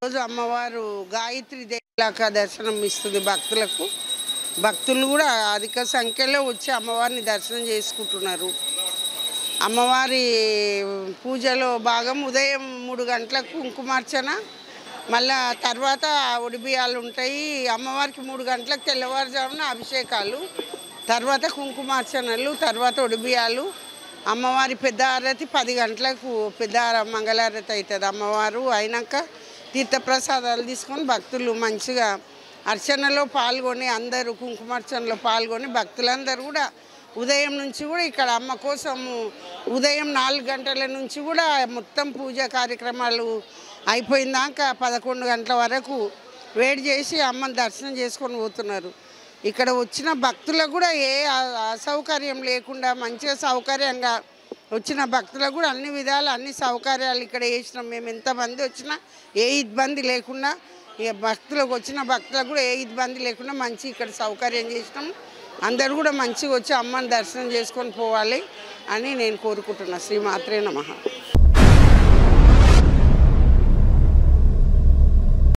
ఈరోజు అమ్మవారు గాయత్రి దేవిలాగా దర్శనం ఇస్తుంది భక్తులకు. భక్తులు కూడా అధిక సంఖ్యలో వచ్చి అమ్మవారిని దర్శనం చేసుకుంటున్నారు. అమ్మవారి పూజలో భాగం ఉదయం 3 గంటలకు కుంకుమార్చన, మళ్ళా తర్వాత ఒడిబియ్యాలు ఉంటాయి. అమ్మవారికి 3 గంటలకు తెల్లవారుజామున అభిషేకాలు, తర్వాత కుంకుమార్చనలు, తర్వాత ఒడిబియ్యాలు. అమ్మవారి పెద్ద ఆరతి 10 గంటలకు పెద్ద మంగళారతి అవుతుంది. అమ్మవారు అయినాక తీర్థప్రసాదాలు తీసుకొని భక్తులు మంచిగా అర్చనలో పాల్గొని, అందరూ కుంకుమార్చనలో పాల్గొని భక్తులందరూ కూడా ఉదయం నుంచి కూడా ఇక్కడ అమ్మ కోసము ఉదయం 4 గంటల నుంచి కూడా మొత్తం పూజా కార్యక్రమాలు అయిపోయిందాక 11 గంటల వరకు వెయిట్ చేసి అమ్మని దర్శనం చేసుకొని పోతున్నారు. ఇక్కడ వచ్చిన భక్తులకు కూడా ఏ అసౌకర్యం లేకుండా మంచిగా సౌకర్యంగా వచ్చిన భక్తులకు కూడా అన్ని విధాలు అన్ని సౌకర్యాలు ఇక్కడ చేసినాం. మేము ఎంతమంది వచ్చినా ఏ ఇబ్బంది లేకుండా, భక్తులకు వచ్చిన భక్తులకు కూడా ఏ ఇబ్బంది లేకుండా మంచి ఇక్కడ సౌకర్యం చేసినాం. అందరూ కూడా మంచిగా వచ్చి అమ్మని దర్శనం చేసుకొని పోవాలి అని నేను కోరుకుంటున్నా. శ్రీమాత్రే నమః.